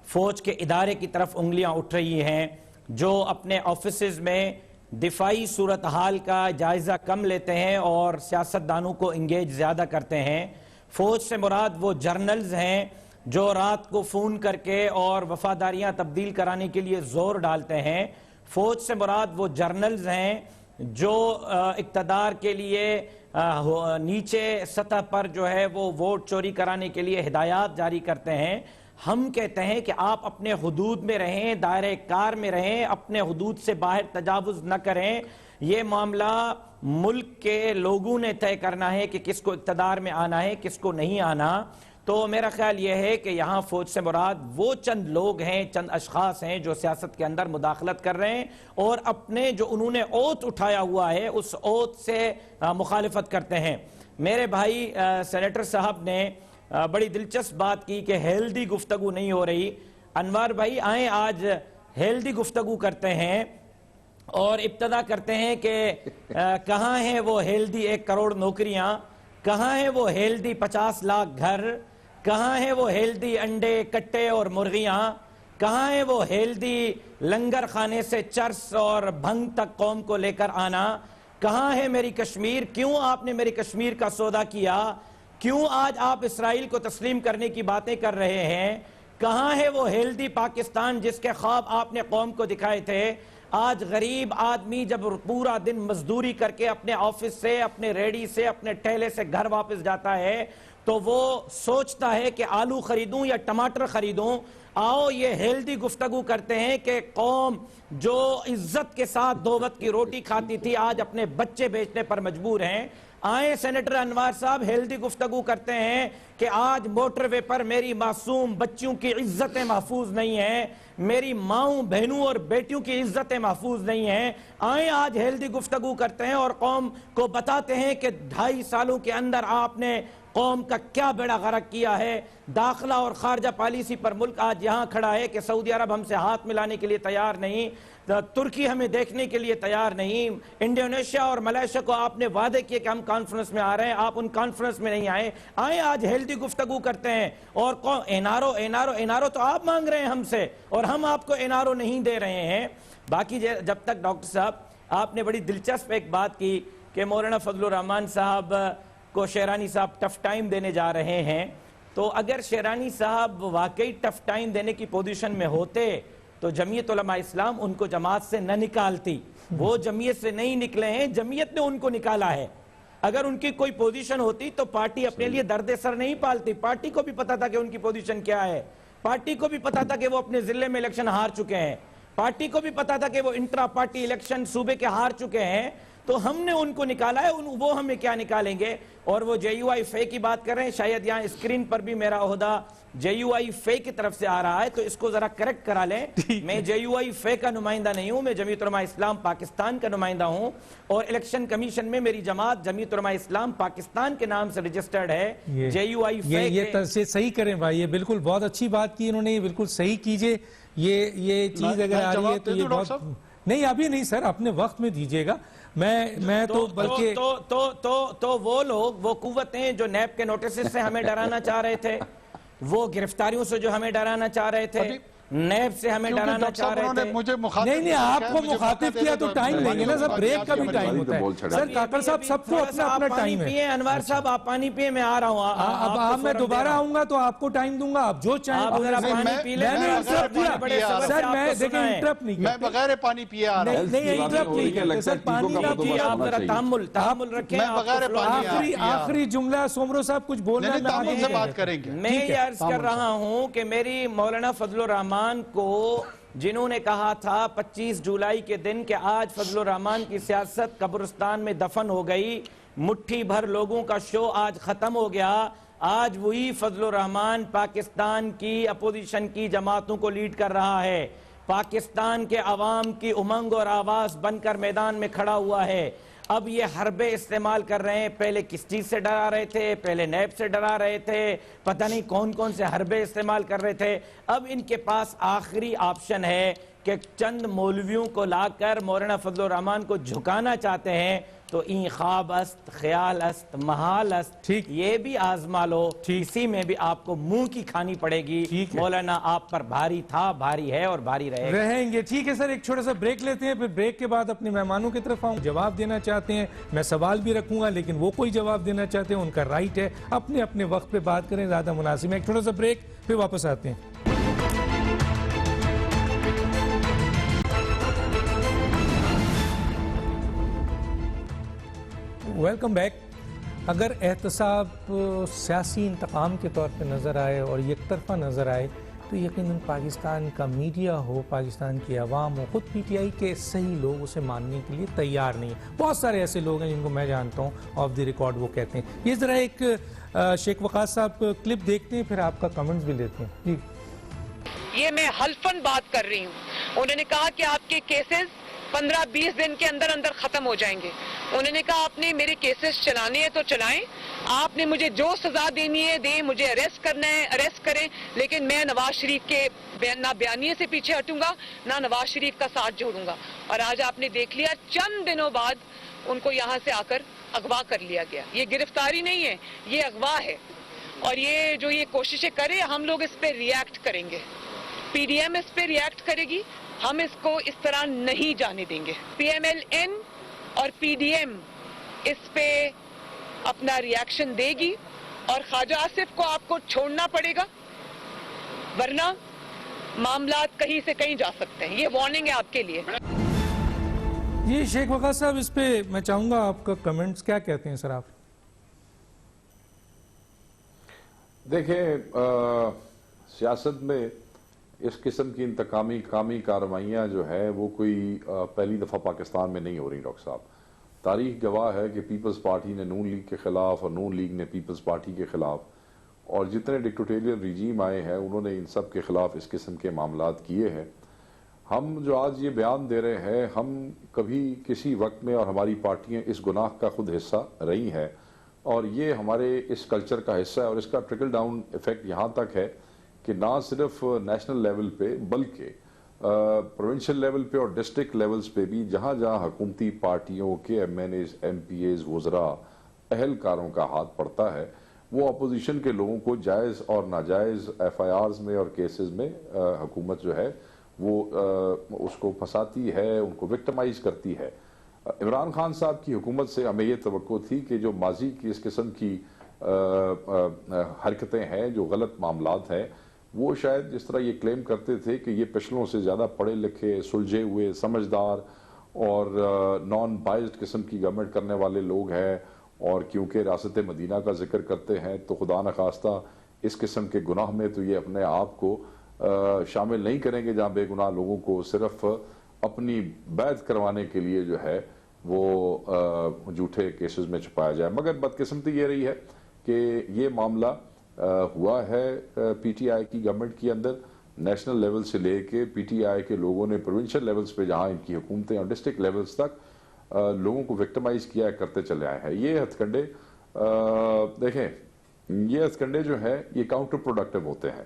فوج کے ادارے کی طرف انگلیاں اٹھ رہی ہیں. جو اپنے آفیسز میں دفاعی صورتحال کا جائزہ کم لیتے ہیں اور سیاستدانوں کو انگیج زیادہ کرتے ہیں. فوج سے مراد وہ جرنلز ہیں جو رات کو فون کر کے اور وفاداریاں تبدیل کرانے کے لیے زور ڈالتے ہیں. فوج سے مراد وہ جرنلز ہیں جو اقتدار کے لیے نیچے سطح پر جو ہے وہ ووٹ چوری کرانے کے لیے ہدایات جاری کرتے ہیں. ہم کہتے ہیں کہ آپ اپنے حدود میں رہیں, دائرہ کار میں رہیں, اپنے حدود سے باہر تجاوز نہ کریں. یہ معاملہ ملک کے لوگوں نے طے کرنا ہے کہ کس کو اقتدار میں آنا ہے, کس کو نہیں آنا. تو میرا خیال یہ ہے کہ یہاں فوج سے مراد وہ چند لوگ ہیں, چند اشخاص ہیں جو سیاست کے اندر مداخلت کر رہے ہیں اور اپنے جو انہوں نے اوت اٹھایا ہوا ہے اس اوت سے مخالفت کرتے ہیں. میرے بھائی سینیٹر صاحب نے بڑی دلچسپ بات کی کہ ہیلدی گفتگو نہیں ہو رہی. انوار بھائی آئیں آج ہیلدی گفتگو کرتے ہیں اور ابتدا کرتے ہیں کہ کہاں ہیں وہ ہیلدی 1 کروڑ نوکریاں, کہاں ہیں وہ ہیلدی 50 لاکھ گھر, کہاں ہیں وہ ہیلدی انڈے کٹے اور مرغیاں, کہاں ہیں وہ ہیلدی لنگر خانے سے چرس اور بھنگ تک قوم کو لے کر آنا, کہاں ہے میری کشمیر, کیوں آپ نے میری کشمیر کا سودا کیا, کیوں آج آپ اسرائیل کو تسلیم کرنے کی باتیں کر رہے ہیں, کہاں ہے وہ ہیلدی پاکستان جس کے خواب آپ نے قوم کو دکھائے تھے. آج غریب آدمی جب پورا دن مزدوری کر کے اپنے آفس سے, اپنے ریڈی سے, اپنے ٹھیلے سے گھر واپس جاتا ہے تو وہ سوچتا ہے کہ آلو خریدوں یا ٹماٹر خریدوں. آؤ یہ ہیلدی گفتگو کرتے ہیں کہ قوم جو عزت کے ساتھ 2 وقت کی روٹی کھاتی تھی آج اپنے بچے بیچنے پر مجبور ہیں. آئیں سینیٹر انوار صاحب ہیلدی گفتگو کرتے ہیں کہ آج موٹر وے پر میری معصوم بچیوں کی عزتیں محفوظ نہیں ہیں, میری ماؤں بہنوں اور بیٹیوں کی عزتیں محفوظ نہیں ہیں. آئیں آج ہیلدی گفتگو کرتے ہیں اور قوم کو بتاتے ہیں کہ 2.5 سالوں کے اندر آپ نے قوم کا کیا بیڑا غرق کیا ہے. داخلہ اور خارجہ پالیسی پر ملک آج یہاں کھڑا ہے کہ سعودی عرب ہم سے ہاتھ ملانے کے لیے تیار نہیں, ترکی ہمیں دیکھنے کے لیے تیار نہیں, انڈونیشیا اور ملیشیا کو آپ نے وعدے کیے کہ ہم کانفرنس میں آ رہے ہیں, آپ ان کانفرنس میں نہیں آئے. آئیں آج ہیلدی گفتگو کرتے ہیں اور اینارو تو آپ مانگ رہے ہیں ہم سے اور ہم آپ کو اینارو نہیں دے رہے ہیں. باقی جب تک ڈاکٹر صاحب آپ نے بڑی دلچسپ ایک بات کی کہ مولانا فضل الرحمان صاحب کو شیرانی صاحب ٹف ٹائم دینے جا رہے ہیں, تو اگر شیرانی صاحب واقعی ٹف ٹائم دینے کی پوزیشن میں ہوتے تو جمعیت علماء اسلام ان کو جماعت سے نہ نکالتی. وہ جمعیت سے نہیں نکلے ہیں, جمعیت نے ان کو نکالا ہے. اگر ان کی کوئی پوزیشن ہوتی تو پارٹی اپنے لیے درد سر نہیں پالتی. پارٹی کو بھی پتا تھا کہ ان کی پوزیشن کیا ہے, پارٹی کو بھی پتا تھا کہ وہ اپنے ضلع میں الیکشن ہار چکے ہیں, پارٹی کو بھی پتا تھا کہ وہ انٹرا پارٹی الیکشن صوبے کے ہار چکے ہیں. تو ہم نے ان کو نکالا ہے, وہ ہمیں کیا نکالیں گے. اور وہ جے یو آئی فے کی بات کر رہے ہیں, شاید یہاں اسکرین پر بھی میرا عہدہ جے یو آئی فے کی طرف سے آ رہا ہے تو اس کو ذرا کریکٹ کرا لیں. میں جے یو آئی فے کا نمائندہ نہیں ہوں, میں جمعیت علماء اسلام پاکستان کا نمائندہ ہوں اور الیکشن کمیشن میں میری جماعت جمعیت علماء اسلام پاکستان کے نام سے رجسٹرڈ ہے. جے یو آئی فے یہ صحیح کریں بھائی, یہ بالکل بہت اچھی بات کی انہوں نے, یہ بالکل صحیح کیجئے. یہ چیز اگر آ رہی ہے تو یہ بہت نہیں, ابھی نہیں سر, اپنے وقت میں دیجئے گا. میں تو بلکہ تو وہ لوگ, وہ قوتیں جو نیب کے نوٹسز سے ہمیں ڈرانا چاہ رہے تھے, وہ گرفتاریوں سے جو ہمیں ڈرانا چاہ رہے تھے, نیب سے ہمیں ڈرانا چاہ رہے تھے. نہیں آپ کو مخاطب کیا تو ٹائم لیں گے نا سر, بریک کا بھی ٹائم ہوتا ہے سر. کاکڑ صاحب سب کو اپنا اپنا ٹائم ہے. انوار صاحب آپ پانی پیئے, میں آ رہا ہوں. اب میں دوبارہ آؤں گا تو آپ کو ٹائم دوں گا, آپ جو چاہیں. پانی پی لیں. سر میں دیکھیں انٹرپٹ نہیں, میں بغیر پانی پیے آ رہا ہوں. نہیں انٹرپٹ نہیں کرتے سر, پانی پیئے. آپ ذرا تحمل رکھیں. آخری جملہ سومرو صاحب کچھ بولنا تحمل سے بات کریں گے. میں یہ عرض کر رہا ہوں کہ میری مولانا فضل الرحمان کو جنہوں نے کہا تھا 25 جولائی کے دن کہ آج فضل الرحمان کی سیاست قبرستان میں دفن ہو گئی, مٹھی بھر لوگوں کا شو آج ختم ہو گیا. آج وہی فضل الرحمان پاکستان کی اپوزیشن کی جماعتوں کو لیڈ کر رہا ہے, پاکستان کے عوام کی امنگ اور آواز بن کر میدان میں کھڑا ہوا ہے. اب یہ حربے استعمال کر رہے ہیں, پہلے کس چیز سے ڈرا رہے تھے, پہلے نیب سے ڈرا رہے تھے, پتہ نہیں کون کون سے حربے استعمال کر رہے تھے. اب ان کے پاس آخری آپشن ہے کہ چند مولویوں کو لا کر مولانا فضل الرحمان کو جھکانا چاہتے ہیں. تو این خواب است، خیال است، محال است، ٹھیک، یہ بھی آزما لو، اسی میں بھی آپ کو منہ کی کھانی پڑے گی۔ ٹھیک ہے، مولانا آپ پر بھاری تھا، بھاری ہے اور بھاری رہیں گے۔ ٹھیک ہے سر، ایک چھوٹا سا بریک لیتے ہیں، پھر بریک کے بعد اپنے مہمانوں کی طرف آؤں، جواب دینا چاہتے ہیں، میں سوال بھی رکھوں گا لیکن وہ کوئی جواب دینا چاہتے ہیں، ان کا رائٹ ہے، اپنے اپنے وقت پہ بات کریں، زیادہ مناسب ہے۔ ایک چھوٹا سا بریک، پھر واپس آتے ہیں۔ Welcome back. اگر احتساب سیاسی انتقام کے طور پہ نظر آئے اور یک طرفہ نظر آئے تو یقیناً پاکستان کا میڈیا ہو، پاکستان کی عوام ہو، خود پی ٹی آئی کے صحیح لوگ اسے ماننے کے لیے تیار نہیں ہیں۔ بہت سارے ایسے لوگ ہیں جن کو میں جانتا ہوں، آف دی ریکارڈ وہ کہتے ہیں۔ یہ ذرا ایک شیخ وقاص صاحب کلپ دیکھتے ہیں، پھر آپ کا کمنٹس بھی لیتے ہیں۔ جی، یہ میں حلفاً بات کر رہی ہوں۔ انہوں نے کہا کہ آپ کے کیسز 15-20 دن کے اندر اندر ختم ہو جائیں گے۔ انہوں نے کہا آپ نے میرے کیسز چلانے ہیں تو چلائیں، آپ نے مجھے جو سزا دینی ہے دیں، مجھے اریسٹ کرنا ہے اریسٹ کریں، لیکن میں نواز شریف کے نہ بیانیے سے پیچھے ہٹوں گا نہ نواز شریف کا ساتھ جوڑوں گا۔ اور آج آپ نے دیکھ لیا، چند دنوں بعد ان کو یہاں سے آ کر اغوا کر لیا گیا۔ یہ گرفتاری نہیں ہے، یہ اغوا ہے، اور یہ جو یہ کوششیں کرے، ہم لوگ اس پہ ریئیکٹ کریں گے۔ پی ڈی ایم اس پہ ریئیکٹ کرے گی، ہم اس کو اس طرح نہیں جانے دیں گے۔ پی ایم ایل این اور پی ڈی ایم اس پہ اپنا ریئیکشن دے گی، اور خواجہ آصف کو آپ کو چھوڑنا پڑے گا، ورنہ معاملات کہیں سے کہیں جا سکتے ہیں۔ یہ وارننگ ہے آپ کے لیے۔ یہ شیخ وقاص صاحب، اس پہ میں چاہوں گا آپ کا کمنٹس، کیا کہتے ہیں سر آپ؟ دیکھیں، سیاست میں اس قسم کی انتقامی کارروائیاں جو ہے وہ کوئی پہلی دفعہ پاکستان میں نہیں ہو رہی۔ ڈاکٹر صاحب، تاریخ گواہ ہے کہ پیپلز پارٹی نے نون لیگ کے خلاف اور نون لیگ نے پیپلز پارٹی کے خلاف، اور جتنے ڈکٹیٹریل رجیم آئے ہیں انہوں نے ان سب کے خلاف اس قسم کے معاملات کیے ہیں۔ ہم جو آج یہ بیان دے رہے ہیں، ہم کبھی کسی وقت میں، اور ہماری پارٹیاں اس گناہ کا خود حصہ رہی ہیں، اور یہ ہمارے اس کلچر کا حصہ ہے، اور اس کا ٹرکل ڈاؤن ایفیکٹ یہاں تک ہے کہ نہ صرف نیشنل لیول پہ بلکہ پروونشل لیول پہ اور ڈسٹرکٹ لیولز پہ بھی جہاں جہاں حکومتی پارٹیوں کے M N As, M P As, وزراء، اہلکاروں کا ہاتھ پڑتا ہے، وہ اپوزیشن کے لوگوں کو جائز اور ناجائز ایف آئی آرز میں اور کیسز میں حکومت جو ہے وہ اس کو پھنساتی ہے، ان کو وکٹمائز کرتی ہے۔ عمران خان صاحب کی حکومت سے ہمیں یہ توقع تھی کہ جو ماضی کی اس قسم کی حرکتیں ہیں، جو غلط معاملات ہیں، وہ شاید جس طرح یہ کلیم کرتے تھے کہ یہ پچھلوں سے زیادہ پڑھے لکھے، سلجھے ہوئے، سمجھدار اور نان بائزڈ قسم کی گورنمنٹ کرنے والے لوگ ہیں، اور کیونکہ ریاست مدینہ کا ذکر کرتے ہیں تو خدا نخواستہ اس قسم کے گناہ میں تو یہ اپنے آپ کو شامل نہیں کریں گے جہاں بے گناہ لوگوں کو صرف اپنی بیعت کروانے کے لیے جو ہے وہ جھوٹے کیسز میں چھپایا جائے۔ مگر بدقسمتی یہ رہی ہے کہ یہ معاملہ ہوا ہے پی ٹی آئی کی گورنمنٹ کے اندر، نیشنل لیول سے لے کے پی ٹی آئی کے لوگوں نے پروونشل لیولز پہ جہاں ان کی حکومتیں اور ڈسٹرکٹ لیولز تک لوگوں کو وکٹمائز کیا کرتے چلے آئے ہیں۔ یہ ہتھ کنڈے دیکھیں، یہ ہتھ کنڈے جو ہے یہ کاؤنٹر پروڈکٹیو ہوتے ہیں۔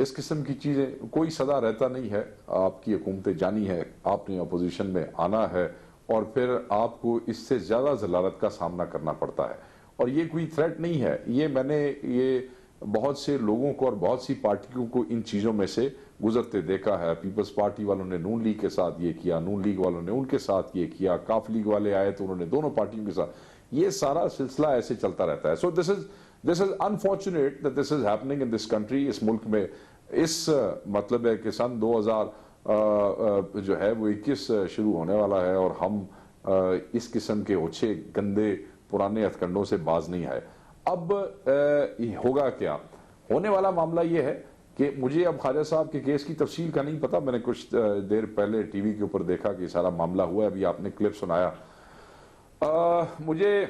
اس قسم کی چیزیں کوئی سزا رہتا نہیں ہے۔ آپ کی حکومتیں جانی ہے، آپ نے اپوزیشن میں آنا ہے، اور پھر آپ کو اس سے زیادہ ذلالت کا سامنا کرنا پڑتا ہے، اور یہ کوئی تھریٹ نہیں ہے۔ یہ میں نے یہ بہت سے لوگوں کو اور بہت سی پارٹیوں کو ان چیزوں میں سے گزرتے دیکھا ہے۔ پیپلز پارٹی والوں نے نون لیگ کے ساتھ یہ کیا، نون لیگ والوں نے ان کے ساتھ یہ کیا، کاف لیگ والے آئے تو انہوں نے دونوں پارٹیوں کے ساتھ، یہ سارا سلسلہ ایسے چلتا رہتا ہے۔ So this is unfortunate that this is happening in this country. اس ملک میں اس مطلب ہے کہ سن 2000 جو ہے وہ 21 شروع ہونے والا ہے، اور ہم اس قسم کے اوچھے گندے پرانے ہتھ کنڈوں سے باز نہیں آئے۔ اب ہوگا کیا؟ ہونے والا معاملہ یہ ہے کہ مجھے اب خواجہ صاحب کے کیس کی تفصیل کا نہیں پتا، میں نے کچھ دیر پہلے ٹی وی کے اوپر دیکھا کہ سارا معاملہ ہوا ہے، ابھی آپ نے کلپ سنایا۔ مجھے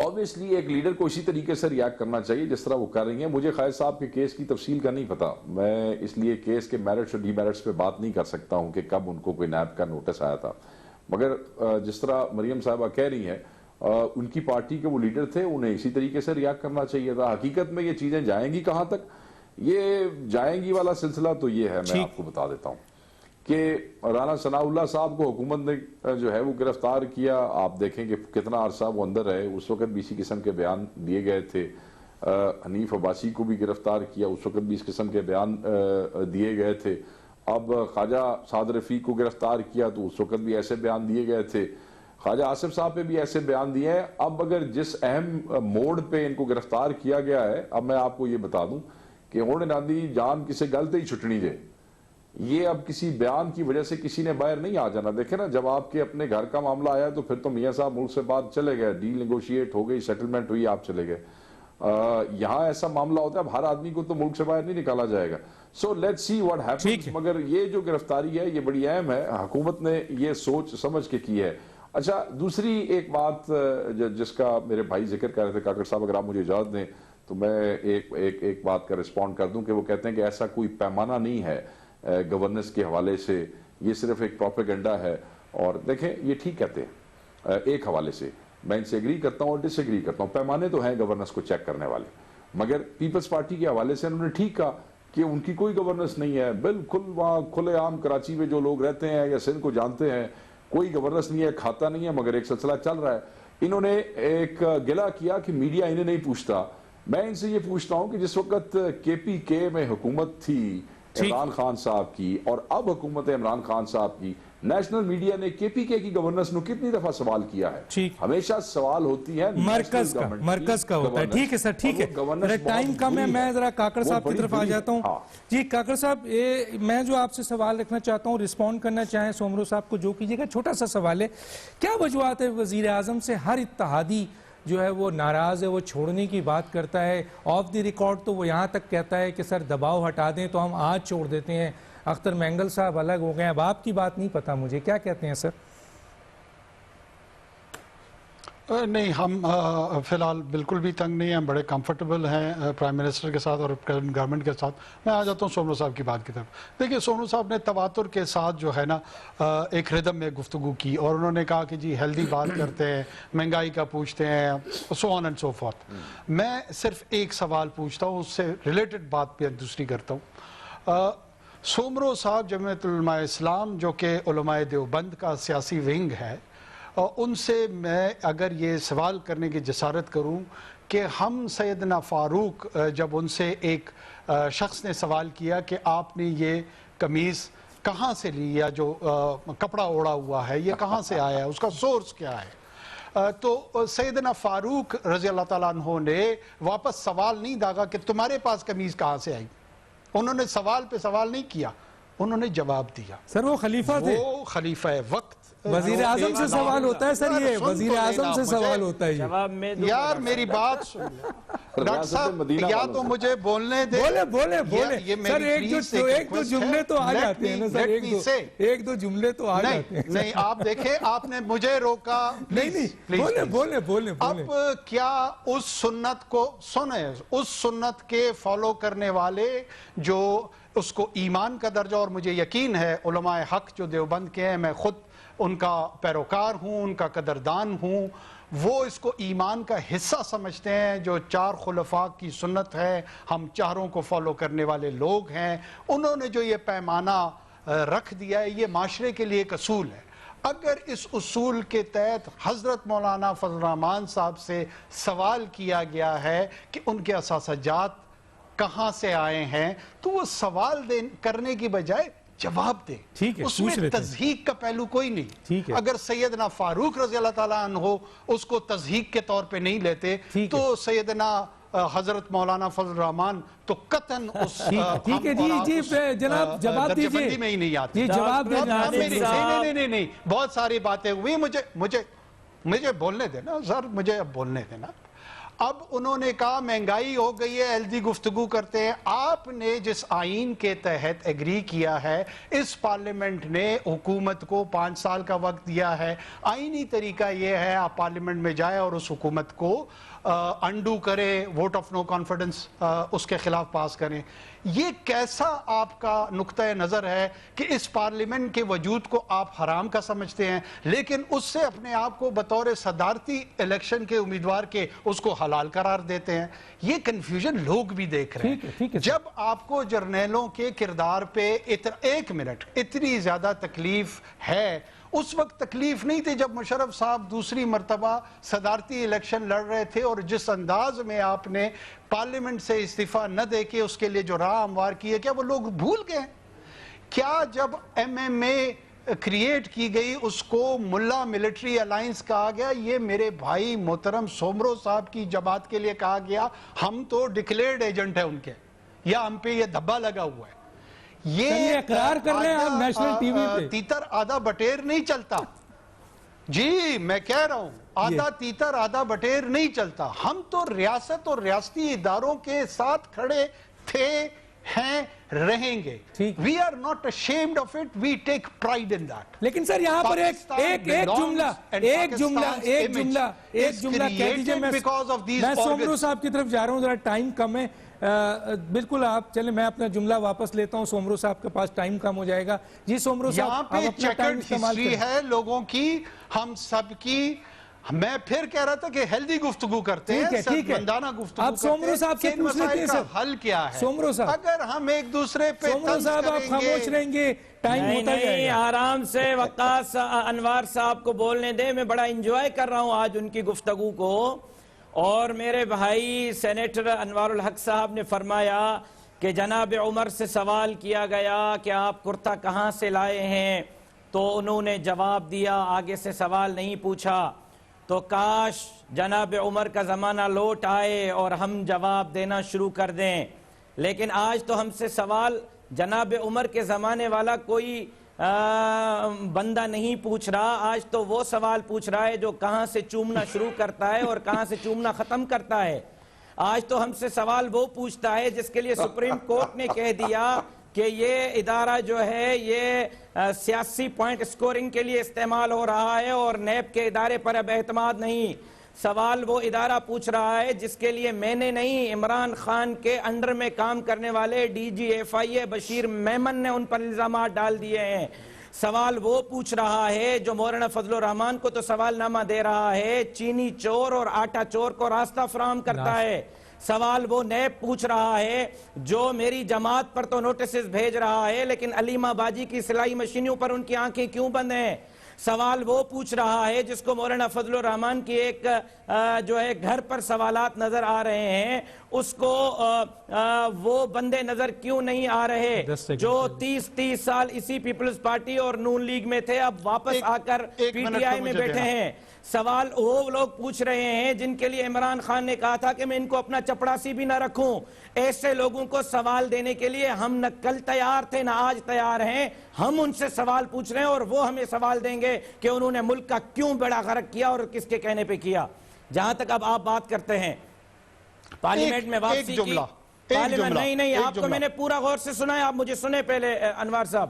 obviously ایک لیڈر کو اسی طریقے سے ریاکٹ کرنا چاہیے جس طرح وہ کر رہی ہیں۔ مجھے خواجہ صاحب کے کیس کی تفصیل کا نہیں پتا، میں اس لیے کیس کے میرٹس اور ڈی میرٹس پہ بات نہیں کر سکتا ہوں کہ کب ان کو کوئی نیب کا نوٹس آیا تھا، مگر جس طرح مریم صاحبہ کہہ رہی ہیں ان کی پارٹی کے وہ لیڈر تھے، انہیں اسی طریقے سے ریاکٹ کرنا چاہیے تھا۔ حقیقت میں یہ چیزیں جائیں گی کہاں تک؟ یہ جائیں گی والا سلسلہ تو یہ ہے، میں آپ کو بتا دیتا ہوں کہ رانا ثناء اللہ صاحب کو حکومت نے جو ہے وہ گرفتار کیا. آپ دیکھیں کہ کتنا عرصہ وہ اندر رہے. اس وقت بھی اسی قسم کے بیان دیے گئے تھے. حنیف عباسی کو بھی گرفتار کیا, اس وقت بھی اس قسم کے بیان دیے گئے تھے. اب خواجہ سعد رفیق کو گرفتار کیا تو اس وقت بھی ایسے بیان دیے گئے تھے. خواجہ آصف صاحب پہ بھی ایسے بیان دیے ہیں. اب اگر جس اہم موڑ پہ ان کو گرفتار کیا گیا ہے, اب میں آپ کو یہ بتا دوں کہ ہونے ناندی جان کسی گلتے ہی چھٹنی دے. یہ اب کسی بیان کی وجہ سے کسی نے باہر نہیں آ جانا. دیکھیں نا, جب آپ کے اپنے گھر کا معاملہ آیا تو پھر تو میاں صاحب ملک سے باہر چلے گئے, ڈیل نیگوشیٹ ہو گئی, سیٹلمنٹ ہوئی, آپ چلے گئے. یہاں ایسا معاملہ ہوتا ہے, اب ہر آدمی کو تو ملک سے باہر نہیں نکالا جائے گا. So let's see what happens. مگر یہ جو گرفتاری ہے یہ بڑی اہم ہے, حکومت نے یہ سوچ سمجھ کے کی ہے. اچھا, دوسری ایک بات جس کا میرے بھائی ذکر کر رہے تھے کاکڑ صاحب, اگر آپ مجھے اجازت دیں تو میں ایک بات کا رسپونڈ کر دوں کہ وہ کہتے ہیں کہ ایسا کوئی پیمانہ نہیں ہے گورننس کے حوالے سے, یہ صرف ایک پروپیگنڈا ہے. اور دیکھیں یہ ٹھیک کہتے ہیں ایک حوالے سے, میں ان سے ایگری کرتا ہوں اور ڈس ایگری کرتا ہوں. پیمانے تو ہیں گورننس کو چیک کرنے والے, مگر پیپلز پارٹی کے حوالے سے انہوں نے ٹھیک کہا کہ ان کی کوئی گورننس نہیں ہے. بالکل وہاں کھلے عام کراچی میں جو لوگ رہتے ہیں یا سندھ کو جانتے ہیں, کوئی گورننس نہیں ہے, کھاتا نہیں ہے, مگر ایک سلسلہ چل رہا ہے. انہوں نے ایک گلہ کیا کہ میڈیا انہیں نہیں پوچھتا. میں ان سے یہ پوچھتا ہوں کہ جس وقت کے پی کے میں حکومت تھی عمران خان صاحب کی اور اب حکومت عمران خان صاحب کی, نیشنل میڈیا نے کے پی کے کی گورننس نو کتنی دفعہ سوال کیا ہے؟ ہمیشہ سوال ہوتی ہے مرکز کا ہوتا ہے. ٹھیک ہے سر, ٹھیک ہے, میرا ٹائم کم ہے, میں ذرا کاکڑ صاحب کی طرف آ جاتا ہوں. جی کاکڑ صاحب, میں جو آپ سے سوال رکھنا چاہتا ہوں, رسپونڈ کرنا چاہیں سومرو صاحب کو جو کیجئے گا. چھوٹا سا سوال ہے, کیا وجوہات ہے وزیر اعظم سے ہر اتحادی جو ہے وہ ناراض ہے, وہ چھوڑنے کی بات کرتا ہے, آف دی ریکارڈ تو وہ یہاں تک کہتا ہے کہ سر دباؤ ہٹا دیں تو ہم آج چھوڑ دیتے ہیں. اختر مینگل صاحب الگ ہو گئے, اب آپ کی بات نہیں پتا مجھے, کیا کہتے ہیں سر؟ نہیں, ہم فی الحال بالکل بھی تنگ نہیں ہیں, ہم بڑے کمفرٹیبل ہیں پرائم منسٹر کے ساتھ اور گورنمنٹ کے ساتھ. میں آ جاتا ہوں سومرو صاحب کی بات کی طرف. دیکھیے سومرو صاحب نے تواتر کے ساتھ جو ہے نا ایک ردم میں گفتگو کی اور انہوں نے کہا کہ جی ہیلدی بات کرتے ہیں, مہنگائی کا پوچھتے ہیں, سو آن اینڈ سو فورتھ. میں صرف ایک سوال پوچھتا ہوں, اس سے ریلیٹڈ بات پہ دوسری کرتا ہوں. سومرو صاحب جمعیت علماء اسلام جو کہ علماء دیوبند کا سیاسی ونگ ہے, ان سے میں اگر یہ سوال کرنے کی جسارت کروں کہ ہم سیدنا فاروق, جب ان سے ایک شخص نے سوال کیا کہ آپ نے یہ قمیض کہاں سے لی, یا جو کپڑا اوڑا ہوا ہے یہ کہاں سے آیا ہے, اس کا سورس کیا ہے, تو سیدنا فاروق رضی اللہ تعالیٰ عنہ نے واپس سوال نہیں داغا کہ تمہارے پاس قمیض کہاں سے آئی. انہوں نے سوال پہ سوال نہیں کیا, انہوں نے جواب دیا. سر وہ خلیفہ تھے, وہ خلیفہ وقت. وزیر اعظم سے سوال ہوتا ہے سر, یہ وزیر اعظم سے سوال ہوتا ہے. یار میری بات سن لیں ڈاکٹر صاحب, یا تو مجھے بولنے دیں. بولے سر, ایک دو جملے تو آ جاتے ہیں نا سر, ایک دو جملے تو آ جاتے ہیں. نہیں آپ دیکھیں, آپ نے مجھے روکا. نہیں, بولے. اب کیا اس سنت کو سنیں, اس سنت کے فالو کرنے والے جو اس کو ایمان کا درجہ, اور مجھے یقین ہے علماء حق جو دیوبند کے ہیں, میں خود ان کا پیروکار ہوں, ان کا قدردان ہوں, وہ اس کو ایمان کا حصہ سمجھتے ہیں. جو 4 خلفاء کی سنت ہے, ہم چاروں کو فالو کرنے والے لوگ ہیں, انہوں نے جو یہ پیمانہ رکھ دیا ہے یہ معاشرے کے لیے ایک اصول ہے. اگر اس اصول کے تحت حضرت مولانا فضل الرحمان صاحب سے سوال کیا گیا ہے کہ ان کے اثاثہ جات کہاں سے آئے ہیں, تو وہ سوال کرنے کی بجائے جواب دے. اس میں تضحیق کا پہلو کوئی نہیں. اگر سیدنا فاروق رضی اللہ تعالیٰ عنہ اس کو تضحیق کے طور پہ نہیں لیتے تو سیدنا حضرت مولانا فضل الرحمان تو قطعاً اس ٹھیک ہے. جی جناب جواب دیجئے میں ہی نہیں آتی. نہیں, بہت ساری باتیں ہوئی, مجھے بولنے دینا سر, مجھے اب بولنے دینا. اب انہوں نے کہا مہنگائی ہو گئی ہے, ہیلدی گفتگو کرتے ہیں. آپ نے جس آئین کے تحت ایگری کیا ہے, اس پارلیمنٹ نے حکومت کو 5 سال کا وقت دیا ہے. آئینی طریقہ یہ ہے آپ پارلیمنٹ میں جائیں اور اس حکومت کو انڈو کرے ووٹ آف نو کانفیڈنس اس کے خلاف پاس کریں. یہ کیسا آپ کا نقطہ نظر ہے کہ اس پارلیمنٹ کے وجود کو آپ حرام کا سمجھتے ہیں لیکن اس سے اپنے آپ کو بطور صدارتی الیکشن کے امیدوار کے اس کو حلال قرار دیتے ہیں؟ یہ کنفیوژن لوگ بھی دیکھ رہے ہیں. جب آپ کو جرنیلوں کے کردار پہ ایک منٹ اتنی زیادہ تکلیف ہے، اس وقت تکلیف نہیں تھی جب مشرف صاحب دوسری مرتبہ صدارتی الیکشن لڑ رہے تھے اور جس انداز میں آپ نے پارلیمنٹ سے استعفیٰ نہ دے کے اس کے لیے جو راہ ہموار کی ہے، کیا وہ لوگ بھول گئے ہیں؟ کیا جب ایم ایم اے کریٹ کی گئی اس کو ملا ملٹری الائنس کہا گیا؟ یہ میرے بھائی محترم سومرو صاحب کی جماعت کے لیے کہا گیا ہم تو ڈکلیئرڈ ایجنٹ ہیں ان کے، یا ہم پہ یہ دھبا لگا ہوا ہے. یہ اقرار کر رہے ہیں آپ نیشنل ٹی وی پہ. تیتر آدھا بٹیر نہیں چلتا جی، میں کہہ رہا ہوں آدھا تیتر آدھا بٹیر نہیں چلتا. ہم تو ریاست اور ریاستی اداروں کے ساتھ کھڑے تھے، ہیں، رہیں گے. We are not ashamed of it. We take pride in that. لیکن سر یہاں پر ایک جملہ کہہ دیجئے. میں سومرو صاحب کی طرف جا رہا ہوں، ذرا ٹائم کم ہے. بالکل آپ چلیں، میں اپنا جملہ واپس لیتا ہوں، سومرو صاحب کے پاس ٹائم کم ہو جائے گا. جی سومرو صاحب، یہاں پہ چیکرڈ ہسٹری ہے لوگوں کی، ہم سب کی. میں پھر کہہ رہا تھا کہ ہیلدی گفتگو کرتے ہیں، سرمندانہ گفتگو کرتے ہیں. سومرو صاحب سے پوچھ لیتے ہیں سر، حل کیا ہے؟ سومرو صاحب اگر ہم ایک دوسرے پہ سومرو صاحب آپ خاموش رہیں گے، ٹائم ہوتا جائے گا. آرام سے وقاص انوار صاحب کو بولنے دے. میں بڑا انجوائے کر رہا ہوں آج ان کی گفتگو کو. اور میرے بھائی سینیٹر انوار الحق صاحب نے فرمایا کہ جناب عمر سے سوال کیا گیا کہ آپ کرتا کہاں سے لائے ہیں، تو انہوں نے جواب دیا، آگے سے سوال نہیں پوچھا. تو کاش جناب عمر کا زمانہ لوٹ آئے اور ہم جواب دینا شروع کر دیں. لیکن آج تو ہم سے سوال جناب عمر کے زمانے والا کوئی بندہ نہیں پوچھ رہا. آج تو وہ سوال پوچھ رہا ہے جو کہاں سے چومنا شروع کرتا ہے اور کہاں سے چومنا ختم کرتا ہے. آج تو ہم سے سوال وہ پوچھتا ہے جس کے لیے سپریم کورٹ نے کہہ دیا کہ یہ ادارہ جو ہے یہ سیاسی پوائنٹ سکورنگ کے لیے استعمال ہو رہا ہے اور نیب کے ادارے پر اب اعتماد نہیں. سوال وہ ادارہ پوچھ رہا ہے جس کے لیے میں نے نہیں، عمران خان کے انڈر میں کام کرنے والے ڈی جی ایف آئی اے بشیر میمن نے ان پر الزامات ڈال دیے ہیں. سوال وہ پوچھ رہا ہے جو مولانا فضل الرحمان کو تو سوال نامہ دے رہا ہے، چینی چور اور آٹا چور کو راستہ فراہم کرتا ہے. سوال وہ نیب پوچھ رہا ہے جو میری جماعت پر تو نوٹسز بھیج رہا ہے لیکن علیمہ باجی کی سلائی مشینوں پر ان کی آنکھیں کیوں بند ہیں. سوال وہ پوچھ رہا ہے جس کو مولانا فضل الرحمان کی ایک جو ہے گھر پر سوالات نظر آ رہے ہیں، اس کو وہ بندے نظر کیوں نہیں آ رہے جو 30 سال اسی پیپلز پارٹی اور نون لیگ میں تھے، اب واپس آ کر پی ٹی آئی میں بیٹھے ہیں. سوال وہ لوگ پوچھ رہے ہیں جن کے لیے عمران خان نے کہا تھا کہ میں ان کو اپنا چپڑاسی بھی نہ رکھوں. ایسے لوگوں کو سوال دینے کے لیے ہم نہ کل تیار تھے نہ آج تیار ہیں. ہم ان سے سوال پوچھ رہے ہیں اور وہ ہمیں سوال دیں گے کہ انہوں نے ملک کا کیوں بیڑا غرق کیا اور کس کے کہنے پہ کیا. جہاں تک اب آپ بات کرتے ہیں پارلیمنٹ میں واپسی کی، پارلیمنٹ نہیں آپ کو میں نے پورا غور سے سنا ہے، آپ مجھے سنے پہلے انوار صاحب.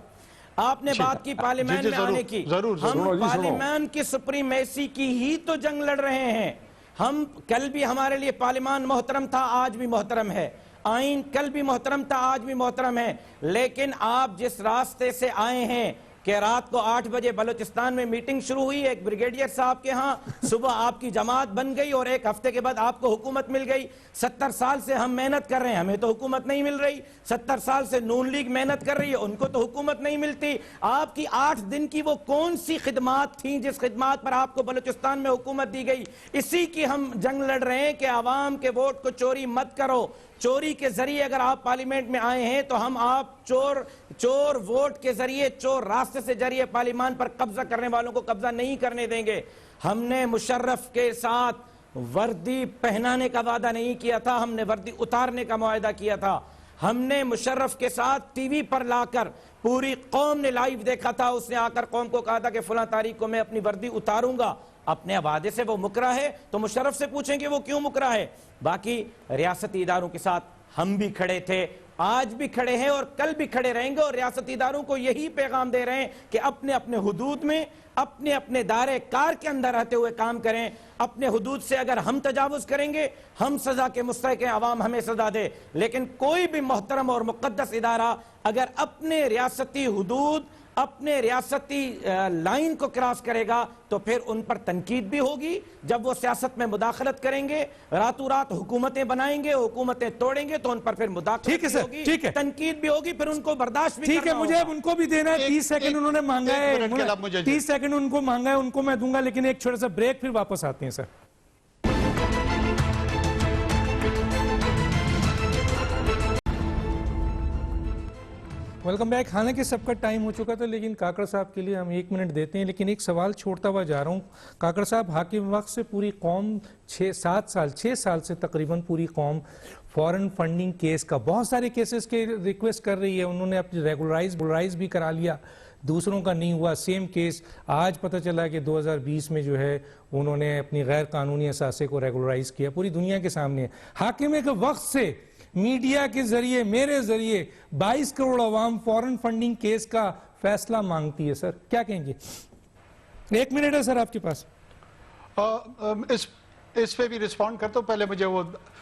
آپ نے بات کی پارلیمنٹ میں آنے کی. ہم پارلیمنٹ کی سپریمیسی کی ہی تو جنگ لڑ رہے ہیں. ہم کل بھی ہمارے لیے پارلیمان محترم تھا، آج بھی محترم ہے. آئین کل بھی محترم تھا، آج بھی محترم ہے. لیکن آپ جس راستے سے آئے ہیں کہ رات کو 8 بجے بلوچستان میں میٹنگ شروع ہوئی ایک بریگیڈیئر صاحب کے ہاں، صبح آپ کی جماعت بن گئی اور ایک ہفتے کے بعد آپ کو حکومت مل گئی. 70 سال سے ہم محنت کر رہے ہیں، ہمیں تو حکومت نہیں مل رہی. 70 سال سے نون لیگ محنت کر رہی ہے، ان کو تو حکومت نہیں ملتی. آپ کی 8 دن کی وہ کون سی خدمات تھیں جس خدمات پر آپ کو بلوچستان میں حکومت دی گئی؟ اسی کی ہم جنگ لڑ رہے ہیں کہ عوام کے ووٹ کو چوری مت کرو. چوری کے ذریعے اگر آپ پارلیمنٹ میں آئے ہیں تو ہم آپ چور ووٹ کے ذریعے، چور راستے سے ذریعے پارلیمان پر قبضہ کرنے والوں کو قبضہ نہیں کرنے دیں گے. ہم نے مشرف کے ساتھ وردی پہنانے کا وعدہ نہیں کیا تھا، ہم نے وردی اتارنے کا معاہدہ کیا تھا. ہم نے مشرف کے ساتھ ٹی وی پر لا کر پوری قوم نے لائیو دیکھا تھا، اس نے آ کر قوم کو کہا تھا کہ فلاں تاریخ کو میں اپنی وردی اتاروں گا. اپنے وعدے سے وہ مکرا ہے تو مشرف سے پوچھیں کہ وہ کیوں مکرا ہے. باقی ریاستی اداروں کے ساتھ ہم بھی کھڑے تھے آج بھی کھڑے ہیں اور کل بھی کھڑے رہیں گے، اور ریاستی اداروں کو یہی پیغام دے رہے ہیں کہ اپنے اپنے حدود میں اپنے اپنے دائرے کار کے اندر رہتے ہوئے کام کریں. اپنے حدود سے اگر ہم تجاوز کریں گے ہم سزا کے مستحق ہیں، عوام ہمیں سزا دے. لیکن کوئی بھی محترم اور مقدس ادارہ اگر اپنے ریاستی حدود اپنے ریاستی لائن کو کراس کرے گا تو پھر ان پر تنقید بھی ہوگی. جب وہ سیاست میں مداخلت کریں گے، راتوں رات حکومتیں بنائیں گے، حکومتیں توڑیں گے، تو ان پر پھر مداخلت بھی ہوگی، تنقید بھی ہوگی، پھر ان کو برداشت بھی ٹھیک ہے. مجھے اب ان کو بھی دینا ہے. 30 سیکنڈ انہوں نے مانگا ہے، 30 سیکنڈ ان کو مانگا ہے، ان کو میں دوں گا، لیکن ایک چھوٹا سا بریک پھر واپس آتے ہیں. Sir welcome back. حالانکہ سب کا ٹائم ہو چکا تھا، لیکن کاکڑ صاحب کے لیے ہم 1 منٹ دیتے ہیں. لیکن ایک سوال چھوڑتا ہوا جا رہا ہوں. کاکڑ صاحب، حاکم وقت سے پوری قوم 6 سال سے تقریباً پوری قوم فورن فنڈنگ کیس کا، بہت سارے کیسز کے ریکویسٹ کر رہی ہے. انہوں نے اپنی ریگولرائز بھی کرا لیا، دوسروں کا نہیں ہوا. سیم کیس آج پتہ چلا کہ 2020 میں جو ہے انہوں نے اپنی غیر قانونی اثاثے کو ریگولرائز کیا. پوری دنیا کے سامنے حاکم کے وقت سے میڈیا کے ذریعے، میرے ذریعے 22 کروڑ عوام فورن فنڈنگ کیس کا فیصلہ مانگتی ہے. سر کیا کہیں گے؟ 1 منٹ ہے سر آپ کے پاس. اس پہ بھی رسپونڈ کرتا ہوں. پہلے مجھے وہ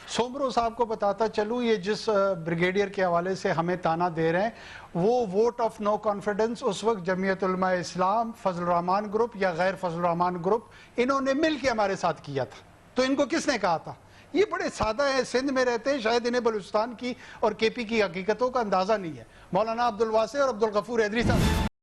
سومرو صاحب کو بتاتا چلوں، یہ جس بریگیڈیئر کے حوالے سے ہمیں تانا دے رہے ہیں وہ ووٹ آف نو کانفیڈنس اس وقت جمعیت علماء اسلام، فضل الرحمان گروپ یا غیر فضل الرحمان گروپ، انہوں نے مل کے ہمارے ساتھ کیا تھا. تو ان کو کس نے کہا تھا؟ یہ بڑے سادہ ہے، سندھ میں رہتے ہیں، شاید انہیں بلوچستان کی اور کے پی کی حقیقتوں کا اندازہ نہیں ہے. مولانا عبدالواسع اور عبدالغفور حیدری صاحب